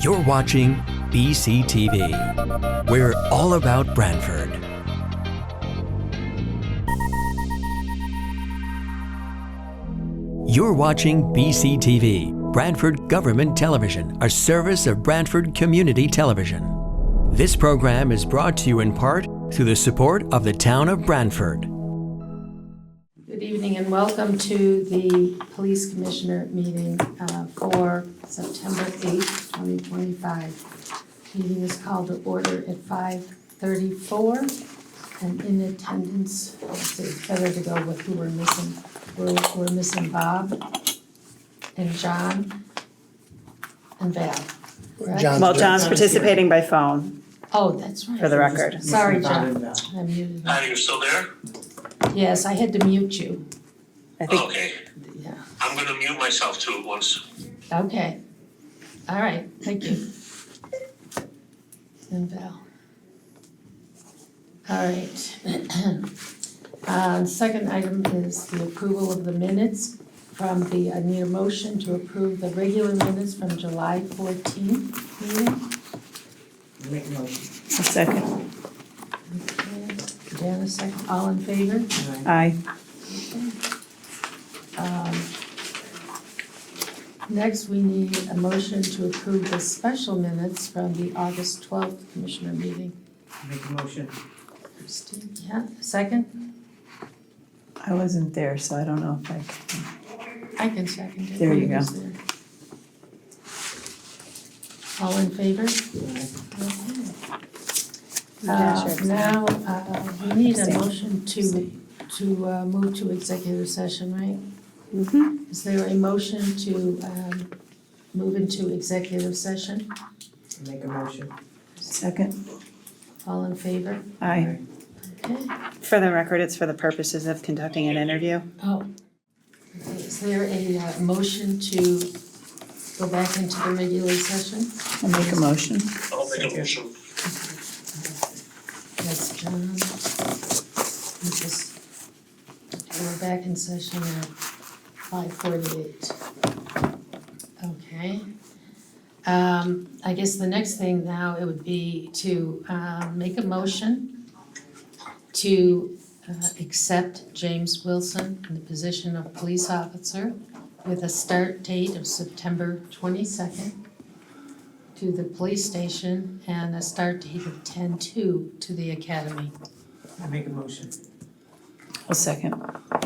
You're watching BCTV. We're all about Branford. You're watching BCTV, Branford Government Television, a service of Branford Community Television. This program is brought to you in part through the support of the town of Branford. Good evening and welcome to the Police Commissioner meeting for September 8th, 2025. Meeting is called to order at 5:34 and in attendance, it's better to go with who we're missing. We're missing Bob and John and Val. Correct? John's participating by phone, Oh, that's right. for the record. Sorry, John. I muted you. Are you still there? Yes, I had to mute you. I think Okay, Yeah. I'm gonna mute myself too at once. Okay. All right, thank you. And Val. All right. Second item is the approval of the minutes from I need a motion to approve the regular minutes from July 14th meeting. Make a motion. a second. Okay, Janice, second. All in favor? Aye. Next, we need a motion to approve the special minutes from the August 12th Commissioner meeting. Make a motion. Christine, yeah, second? I wasn't there, so I don't know if I can second it. There you go. Who's there? All in favor? Okay. Now, we need a motion to move to executive session, right? Mm-hmm. Is there a motion to move into executive session? Make a motion. Second. All in favor? Aye. Okay. For the record, it's for the purposes of conducting an interview. Oh. Okay, is there a motion to go back into the regular session? I'll make a motion. I'll make a motion. That's John. We're back in session at 5:48. Okay. I guess the next thing now, it would be to make a motion to accept James Wilson in the position of police officer with a start date of September 22nd to the police station and a start date of 10/2 to the academy. I make a motion. A second.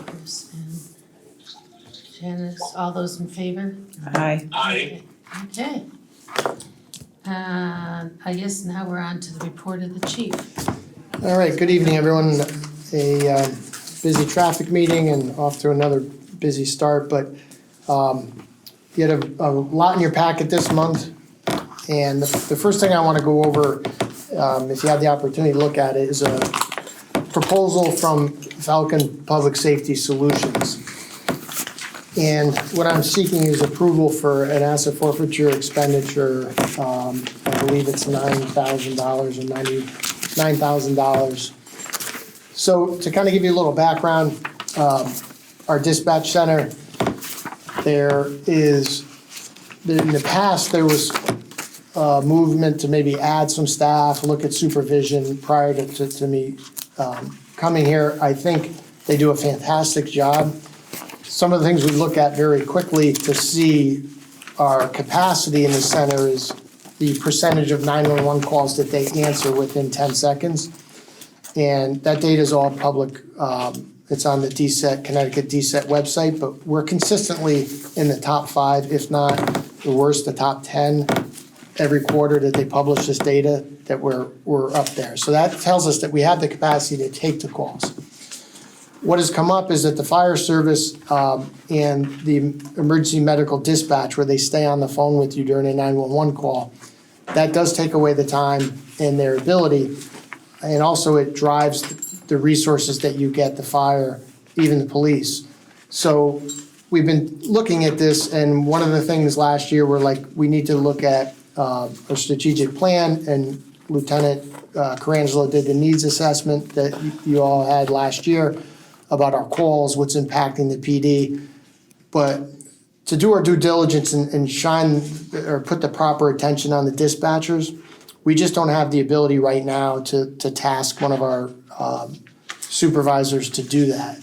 Bruce and Janice, all those in favor? Aye. Aye. Okay. I guess now we're on to the report of the chief. All right, good evening, everyone. A busy traffic meeting and off to another busy start, but you had a lot in your packet this month. And the first thing I want to go over, if you have the opportunity to look at it, is a proposal from Falcon Public Safety Solutions. And what I'm seeking is approval for an asset forfeiture expenditure. I believe it's $9,000 or $99,000. So to kind of give you a little background, our dispatch center, in the past, there was movement to maybe add some staff, look at supervision prior to me coming here. I think they do a fantastic job. Some of the things we look at very quickly to see our capacity in the center is the percentage of 911 calls that they answer within 10 seconds. And that data is all public. It's on the Connecticut DSET website, but we're consistently in the top 5, if not the worst, the top 10 every quarter that they publish this data, that we're up there. So that tells us that we have the capacity to take the calls. What has come up is that the fire service and the emergency medical dispatch, where they stay on the phone with you during a 911 call, that does take away the time and their ability. And also it drives the resources that you get, the fire, even the police. So we've been looking at this, and one of the things last year we're like, we need to look at a strategic plan, and Lieutenant Carangelo did the needs assessment that you all had last year about our calls, what's impacting the PD. But to do our due diligence and shine or put the proper attention on the dispatchers, we just don't have the ability right now to task one of our supervisors to do that.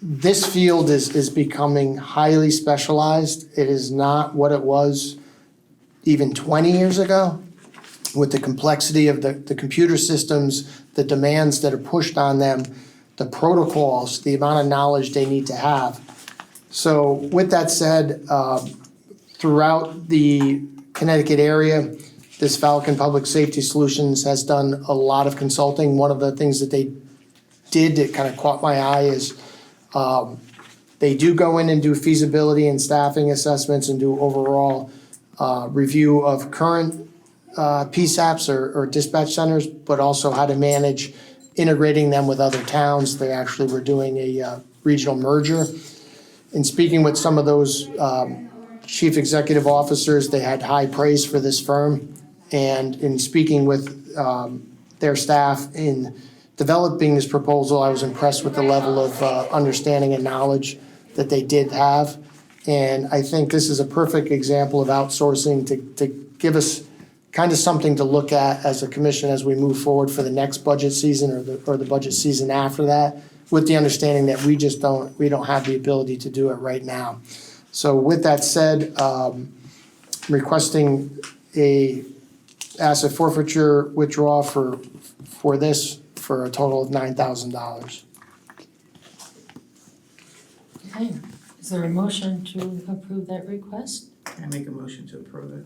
This field is becoming highly specialized. It is not what it was even 20 years ago, with the complexity of the computer systems, the demands that are pushed on them, the protocols, the amount of knowledge they need to have. So with that said, throughout the Connecticut area, this Falcon Public Safety Solutions has done a lot of consulting. One of the things that they did that kind of caught my eye is they do go in and do feasibility and staffing assessments and do overall review of current PSAPs or dispatch centers, but also how to manage integrating them with other towns. They actually were doing a regional merger. In speaking with some of those chief executive officers, they had high praise for this firm. And in speaking with their staff in developing this proposal, I was impressed with the level of understanding and knowledge that they did have. And I think this is a perfect example of outsourcing to give us kind of something to look at as a commission as we move forward for the next budget season or the budget season after that, with the understanding that we don't have the ability to do it right now. So with that said, requesting a asset forfeiture withdrawal for this for a total of $9,000. Okay, is there a motion to approve that request? I make a motion to approve it.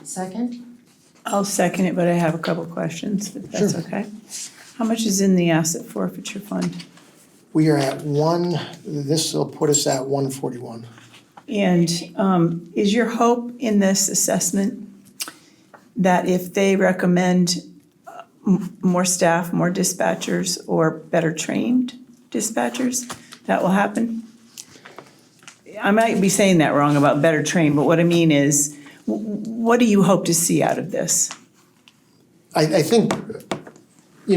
Second? I'll second it, but I have a couple questions, if that's okay. How much is in the asset forfeiture fund? We are at this will put us at 141. And is your hope in this assessment that if they recommend more staff, more dispatchers, or better trained dispatchers, that will happen? I might be saying that wrong about better trained, but what I mean is, what do you hope to see out of this? I think,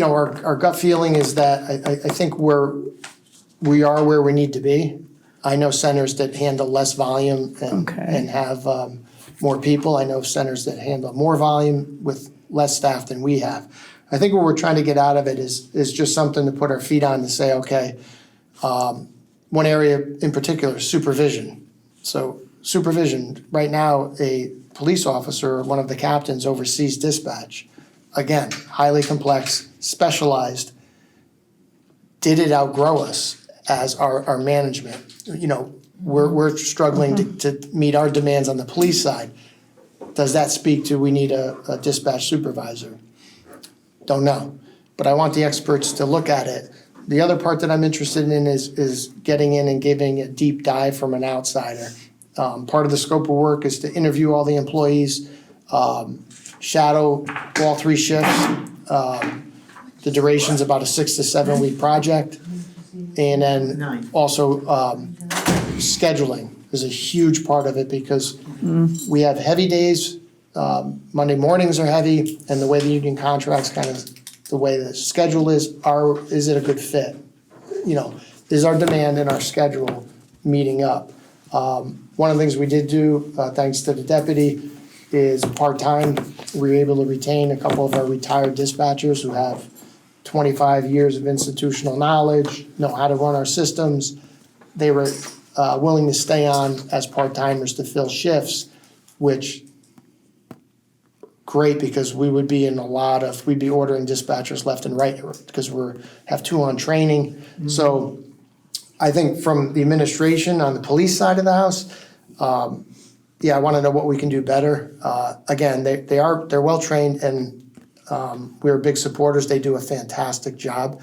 our gut feeling is that I think we are where we need to be. I know centers that handle less volume and have more people. I know centers that handle more volume with less staff than we have. I think what we're trying to get out of it is just something to put our feet on to say, okay, one area in particular, supervision. So supervision, right now, a police officer, one of the captains, oversees dispatch. Again, highly complex, specialized. Did it outgrow us as our management? We're struggling to meet our demands on the police side. Does that speak to we need a dispatch supervisor? Don't know, but I want the experts to look at it. The other part that I'm interested in is getting in and giving a deep dive from an outsider. Part of the scope of work is to interview all the employees, shadow all 3 shifts. The duration's about a 6 to 7 week project. And then 9. also scheduling is a huge part of it because we have heavy days. Monday mornings are heavy, and the way the union contracts kind of the way the schedule is it a good fit? Is our demand and our schedule meeting up? One of the things we did do, thanks to the deputy, is part-time. We were able to retain a couple of our retired dispatchers who have 25 years of institutional knowledge, know how to run our systems. They were willing to stay on as part-timers to fill shifts, which great, because we would be in we'd be ordering dispatchers left and right because have 2 on training. Mm-hmm. So I think from the administration on the police side of the house, I want to know what we can do better. Again, they're well trained, and we're big supporters. They do a fantastic job.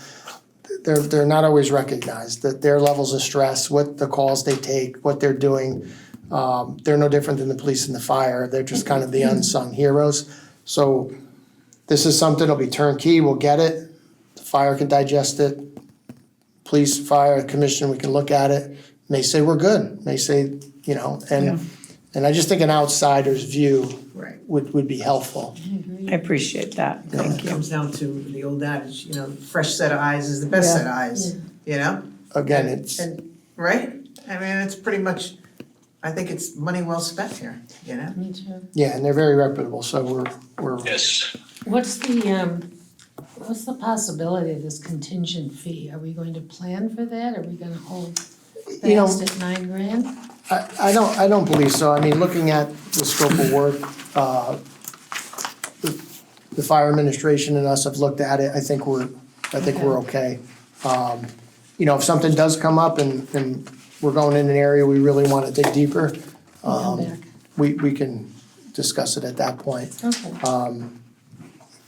They're not always recognized, that their levels of stress, what the calls they take, what they're doing. They're no different than the police and the fire. They're just kind of the unsung heroes. So this is something that'll be turnkey. We'll get it. The fire can digest it. Police, fire, commission, we can look at it. May say we're good. May say, and I just think an outsider's view would be helpful. I appreciate that. Thank It you. comes down to the old adage, fresh set of eyes is the best set of eyes, Again, right? I mean, it's pretty much, I think it's money well spent here, you know? Me too. Yeah, and they're very reputable, so we're Yes. What's the possibility of this contingent fee? Are we going to plan for that? Are we gonna hold You know- fast at $9,000? I don't believe so. I mean, looking at the scope of work, the fire administration and us have looked at it. I think we're okay. You know, if something does come up and we're going in an area we really want to dig deeper, Come back. we can discuss it at that point. Okay,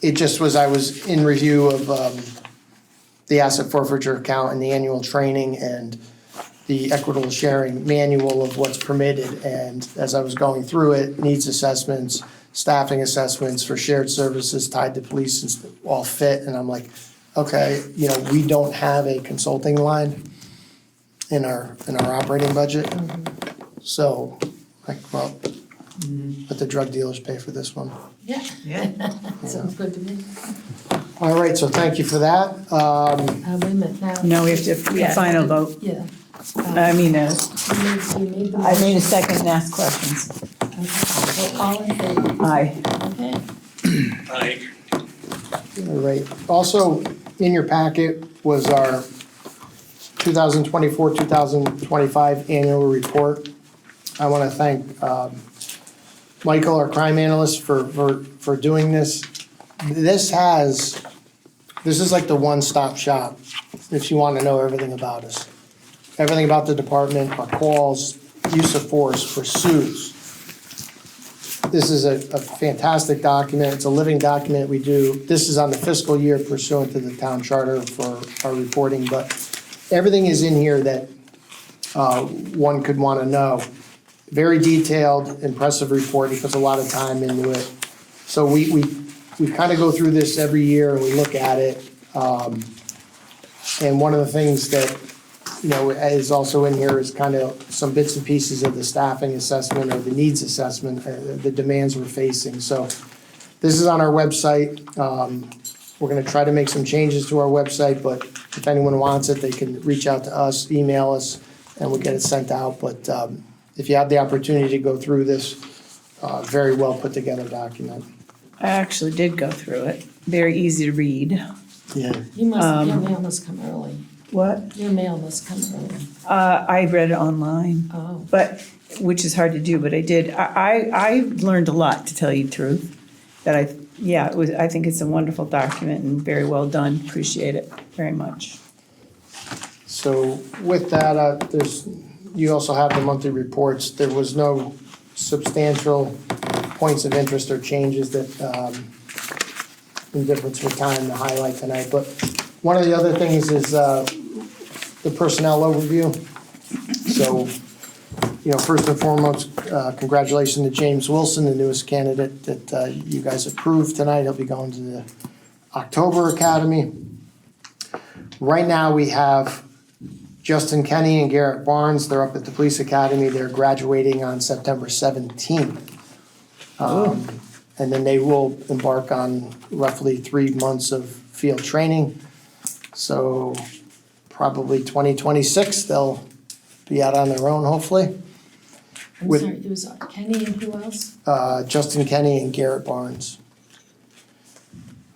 It just was, I was in review of the asset forfeiture account and the annual training and the equitable sharing manual of what's permitted. And as I was going through it, needs assessments, staffing assessments for shared services tied to police and all fit. And I'm like, okay, you know, we don't have a consulting line in our operating budget. So, like, well, let the drug dealers pay for this one. yeah, Yeah. sounds good to me. All right, so thank you for that. Wait a minute now. No, we have to, Yeah. final vote. Yeah. I mean, You made the I made a motion. second and asked questions. Okay, so all in favor? Aye. Okay, All right. Also, in your packet was our 2024, 2025 annual report. I want to thank Michael, our crime analyst, for doing this. This is like the one-stop shop if you want to know everything about us. Everything about the department, our calls, use of force, pursuits. This is a fantastic document. It's a living document we do. This is on the fiscal year pursuant to the town charter for our reporting, but everything is in here that one could want to know. Very detailed, impressive report. He puts a lot of time into it. So we kind of go through this every year and we look at it. And one of the things that, you know, is also in here is kind of some bits and pieces of the staffing assessment or the needs assessment, the demands we're facing. So this is on our website. We're going to try to make some changes to our website, but if anyone wants it, they can reach out to us, email us, and we'll get it sent out. But if you have the opportunity to go through this, very well put together document. I actually did go through it. Very easy to read. Yeah. your mail must come early. What? Your mail must come early. I read it online, Oh, but, which is hard to do, but I did. I learned a lot, to tell you the truth. That I think it's a wonderful document and very well done. Appreciate it very much. So with that, you also have the monthly reports. There was no substantial points of interest or changes that, in difference for time to highlight tonight. But one of the other things is the personnel overview. So, you know, first and foremost, congratulations to James Wilson, the newest candidate that you guys approved tonight. He'll be going to the October Academy. Right now, we have Justin Kenny and Garrett Barnes. They're up at the Police Academy. They're graduating on September 17th. And then they will embark on roughly 3 months of field training. So probably 2026, they'll be out on their own, hopefully. I'm With- sorry, it was Kenny and who else? Justin Kenny and Garrett Barnes.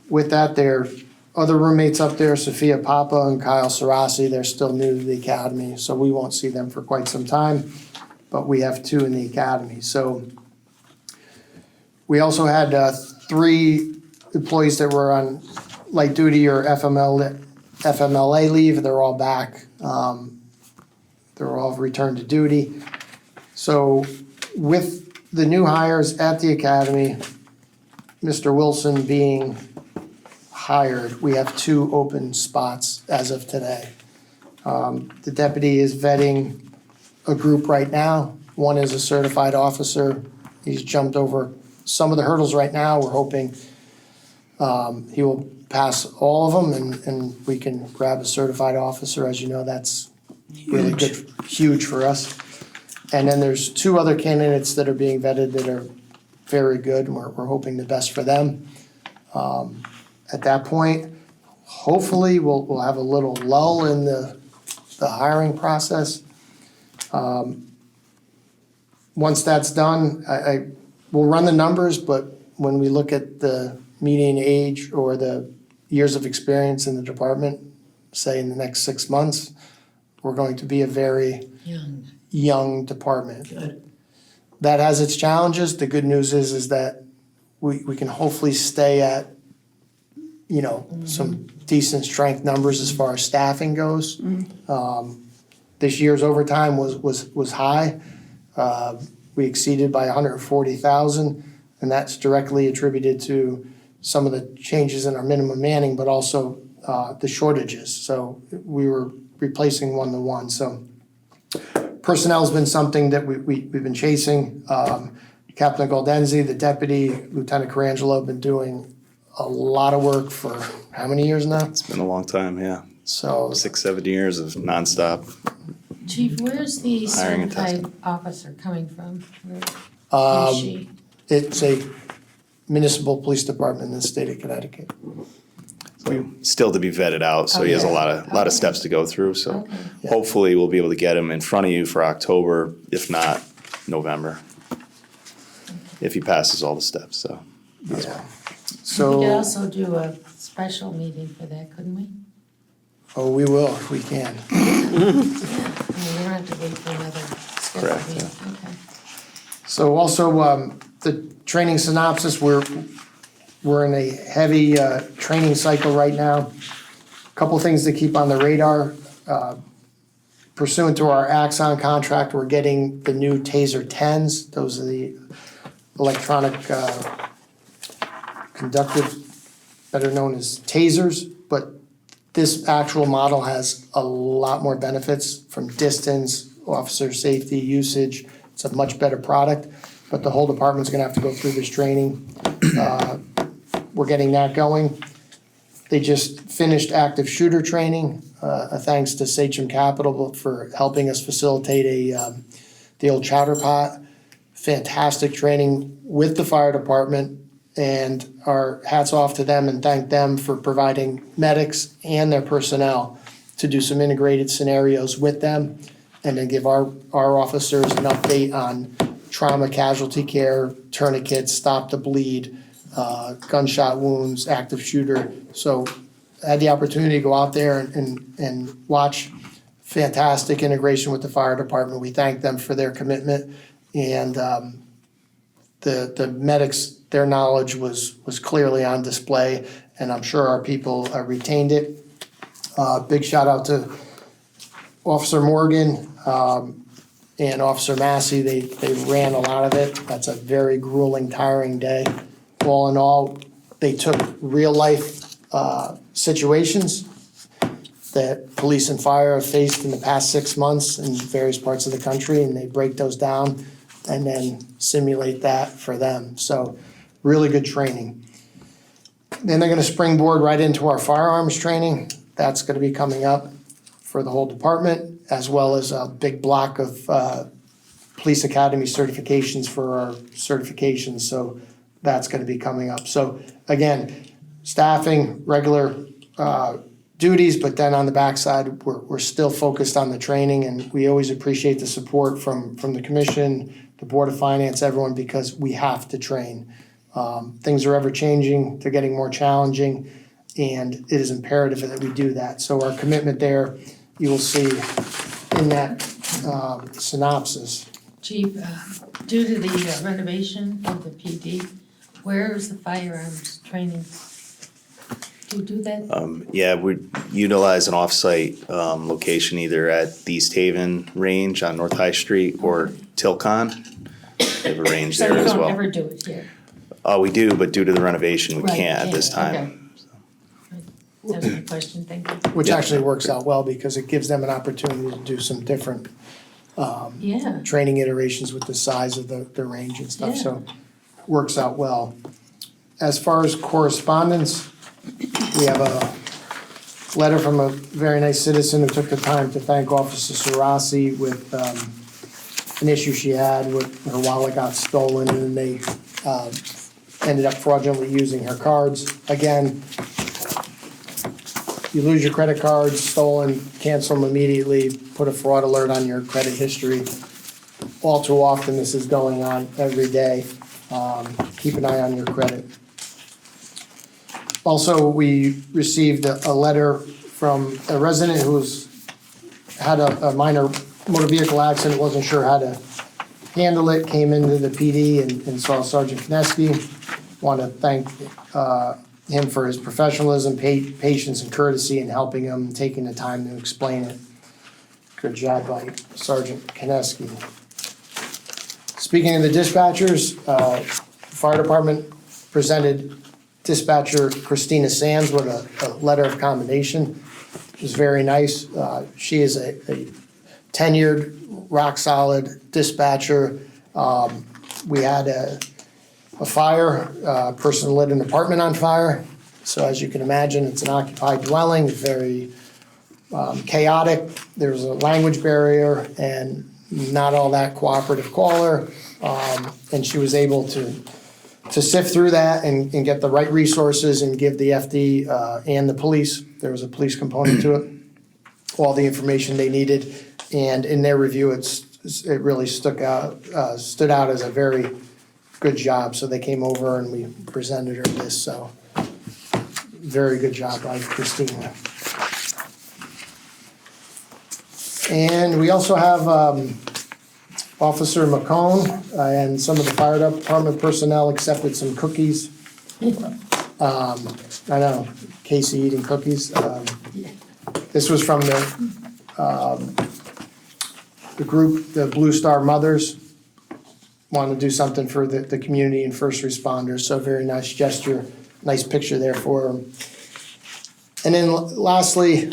With that, their other roommates up there, Sophia Papa and Kyle Sarasi, they're still new to the academy, so we won't see them for quite some time, but we have 2 in the academy. So we also had 3 employees that were on light duty or FMLA leave. They're all back. They're all returned to duty. So with the new hires at the academy, Mr. Wilson being hired, we have 2 open spots as of today. The deputy is vetting a group right now. One is a certified officer. He's jumped over some of the hurdles right now. We're hoping he will pass all of them and we can grab a certified officer. As you know, that's really good, huge for us. And then there's 2 other candidates that are being vetted that are very good, and we're hoping the best for them. At that point, hopefully, we'll have a little lull in the hiring process. Once that's done, I will run the numbers, but when we look at the median age or the years of experience in the department, say in the next 6 months, we're going to be a very young department. Good. That has its challenges. The good news is that we can hopefully stay at, some decent strength numbers as far as staffing goes. This year's overtime was high. We exceeded by 140,000, and that's directly attributed to some of the changes in our minimum manning, but also the shortages. So we were replacing 1-to-1. So personnel's been something that we've been chasing. Captain Goldenzi, the deputy, Lieutenant Carangelo have been doing a lot of work for how many years now? It's been a long time, yeah. So 6-7 years of nonstop. Chief, where's the Hiring and certified testing. officer coming from? Where is she? it's a municipal police department in the state of Connecticut. Still to be vetted out, so he has a lot of Okay. steps to go through. So Okay. hopefully we'll be able to get him in front of you for October, if not November, if he passes all the steps. So Yeah. We could So, also do a special meeting for that, couldn't we? we will if we can. I mean, we don't have to wait for another scheduled Correct, meeting. Okay. So also, the training synopsis, we're in a heavy training cycle right now. Couple things to keep on the radar. Pursuant to our Axon contract, we're getting the new Taser 10s. Those are the electronic conductive, better known as tasers, but this actual model has a lot more benefits from distance, officer safety, usage. It's a much better product, but the whole department's gonna have to go through this training. We're getting that going. They just finished active shooter training, thanks to Sachem Capital for helping us facilitate the old chowder pot. Fantastic training with the fire department, and our hats off to them and thank them for providing medics and their personnel to do some integrated scenarios with them, and then give our officers an update on trauma casualty care, tourniquets, stop the bleed, gunshot wounds, active shooter. So I had the opportunity to go out there and watch fantastic integration with the fire department. We thank them for their commitment, and the medics, their knowledge was clearly on display, and I'm sure our people retained it. Big shout out to Officer Morgan and Officer Massey. They ran a lot of it. That's a very grueling, tiring day. All in all, they took real life situations that police and fire have faced in the past 6 months in various parts of the country, and they break those down and then simulate that for them. So really good training. Then they're gonna springboard right into our firearms training. That's gonna be coming up for the whole department, as well as a big block of police academy certifications for our certifications. So that's gonna be coming up. So again, staffing, regular duties, but then on the backside, we're still focused on the training, and we always appreciate the support from the commission, the Board of Finance, everyone, because we have to train. Things are ever changing, they're getting more challenging, and it is imperative that we do that. So our commitment there, you will see in that synopsis. Chief, due to the renovation of the PD, where is the firearms training? Do you do that? Yeah, we utilize an off-site location either at the East Haven range on North High Street or Tilcon. They have a range there as So you well. don't ever do it here? We do, but due to the renovation, we Right, can't at can't, this okay. time. That's my question, thank you. Which Yeah. actually works out well because it gives them an opportunity to do some different Yeah, training iterations with the size of the range and stuff, Yeah. so works out well. As far as correspondence, we have a letter from a very nice citizen who took the time to thank Officer Sarasi with an issue she had with her wallet got stolen, and then they ended up fraudulently using her cards. Again, you lose your credit cards, stolen, cancel them immediately, put a fraud alert on your credit history. All too often, this is going on every day. Keep an eye on your credit. Also, we received a letter from a resident who's had a minor motor vehicle accident, wasn't sure how to handle it, came into the PD and saw Sergeant Kineski. Want to thank him for his professionalism, patience, and courtesy in helping him, taking the time to explain it. Good job by Sergeant Kineski. Speaking of the dispatchers, fire department presented dispatcher Christina Sands with a letter of commendation. It was very nice. She is a tenured, rock-solid dispatcher. We had a fire, a person lit an apartment on fire. So as you can imagine, it's an occupied dwelling, very chaotic. There's a language barrier and not all that cooperative caller. And she was able to sift through that and get the right resources and give the FD and the police, there was a police component to it, all the information they needed. And in their review, it really stood out as a very good job. So they came over and we presented her this. So very good job by Christina. And we also have Officer McCone and some of the fire department personnel accepted some cookies. I know, Casey eating cookies. This was from the group, the Blue Star Mothers. Want to do something for the community and first responders, so very nice gesture, nice picture there for them. And then lastly,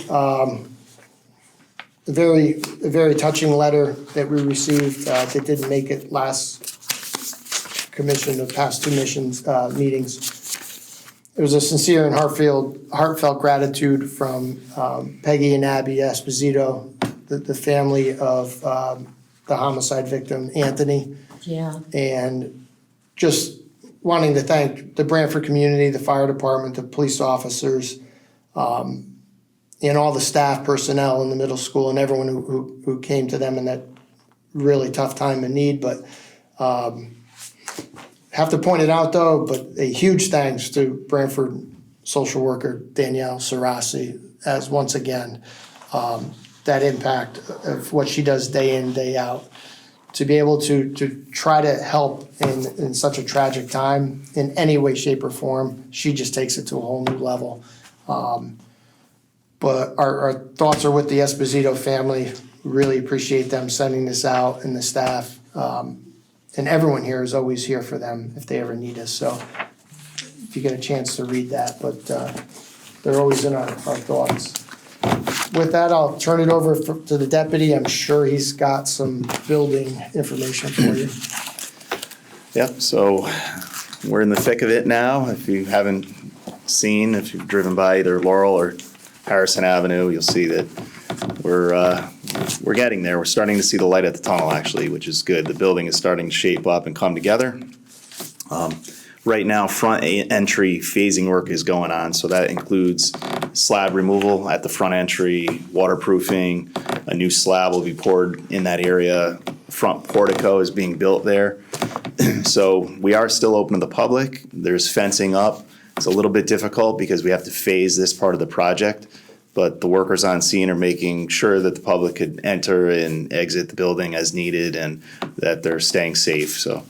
a very touching letter that we received that didn't make it last commission of past two meetings. It was a sincere and heartfelt gratitude from Peggy and Abby Esposito, the family of the homicide victim, Anthony. Yeah. And just wanting to thank the Branford community, the fire department, the police officers, and all the staff personnel in the middle school and everyone who came to them in that really tough time of need. But have to point it out though, but a huge thanks to Branford social worker Danielle Sarasi as once again, that impact of what she does day in, day out. To be able to try to help in such a tragic time in any way, shape, or form, she just takes it to a whole new level. But our thoughts are with the Esposito family. Really appreciate them sending this out and the staff. And everyone here is always here for them if they ever need us. So if you get a chance to read that, but they're always in our thoughts. With that, I'll turn it over to the deputy. I'm sure he's got some building information for you. Yep, so we're in the thick of it now. If you haven't seen, if you've driven by either Laurel or Harrison Avenue, you'll see that we're getting there. We're starting to see the light at the tunnel, actually, which is good. The building is starting to shape up and come together. Right now, front entry phasing work is going on, so that includes slab removal at the front entry, waterproofing, a new slab will be poured in that area. Front portico is being built there. So we are still open to the public. There's fencing up. It's a little bit difficult because we have to phase this part of the project, but the workers on scene are making sure that the public could enter and exit the building as needed and that they're staying safe. So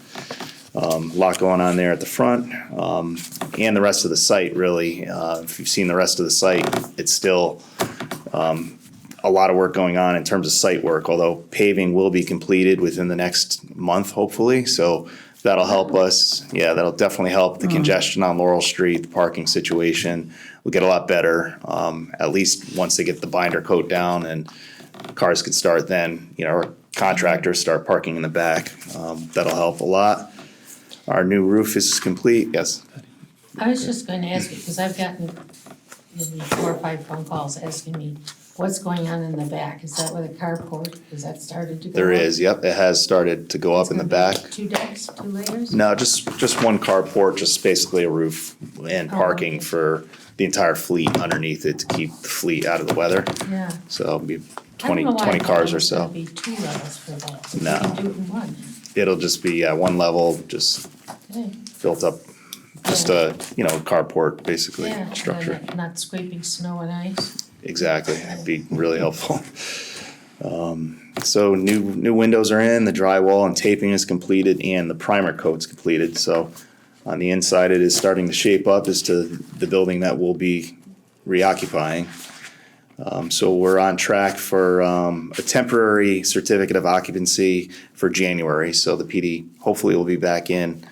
a lot going on there at the front, and the rest of the site, really. If you've seen the rest of the site, it's still a lot of work going on in terms of site work, although paving will be completed within the next month, hopefully. So that'll help us. Yeah, that'll definitely help the congestion on Laurel Street, the parking situation will get a lot better, at least once they get the binder coat down and cars can start then, or contractors start parking in the back. That'll help a lot. Our new roof is complete, yes. I was just going to ask you, because I've gotten maybe 4 or 5 phone calls asking me What's going on in the back? Is that where the carport, is that started to go There up? is, yep, it has started to go up in the back. 2 decks, 2 layers? No, just one carport, just basically a roof and parking okay. for the entire fleet underneath it to keep the fleet out of the weather. Yeah. So it'll be I don't 20 know why I 20 thought cars it or was so. gonna be 2 levels for that. but No. You can do it in one. It'll just be one level, just Okay. built up, just a, carport basically Yeah, and structure. then not scraping snow and ice. Exactly, it'd be really helpful. So new windows are in, the drywall and taping is completed, and the primer coat's completed. So on the inside, it is starting to shape up as to the building that we'll be reoccupying. So we're on track for a temporary certificate of occupancy for January. So the PD hopefully will be back in,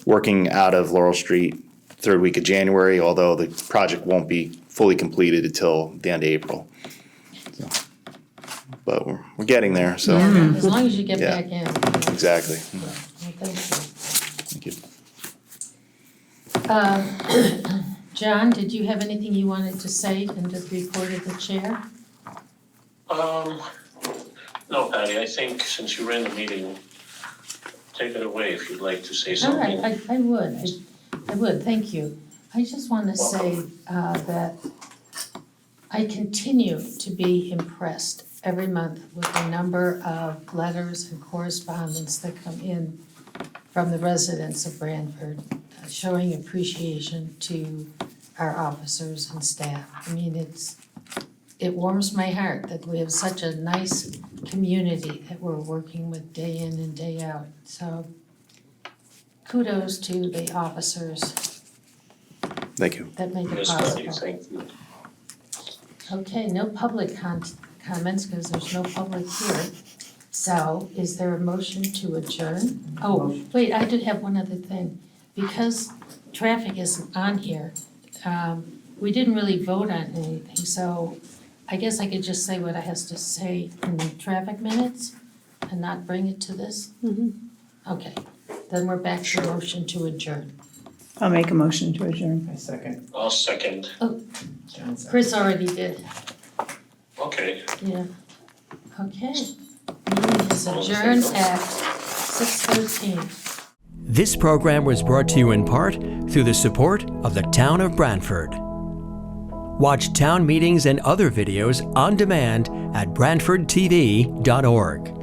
working out of Laurel Street 3rd week of January, although the project won't be fully completed until the end of April. So, but we're getting there, so, Yeah, as long as you get Yeah. back in. exactly. Yeah, well, thank you. Thank you. John, did you have anything you wanted to say in the report of the chair? No, Patty, I think since you ran the meeting, take it away if you'd like to say All something. right, I would, thank you. I just want to say that I continue to be impressed every month with the number of letters and correspondence that come in from the residents of Branford, showing appreciation to our officers and staff. I mean, it warms my heart that we have such a nice community that we're working with day in and day out. So kudos to the officers Thank you. that make it Yes, Patty, possible. thank you. Okay, no public comments because there's no public here. So is there a motion to adjourn? Oh, wait, I did have one other thing. Because traffic isn't on here, we didn't really vote on anything, so I guess I could just say what I has to say in the traffic minutes and not bring it to this? Okay, then we're back to motion to adjourn. I'll make a motion to adjourn. I second. I'll second. John second. Chris already did, Okay. yeah. Okay, meeting is adjourned at 6:13. This program was brought to you in part through the support of the Town of Branford. Watch town meetings and other videos on demand at BranfordTV.org.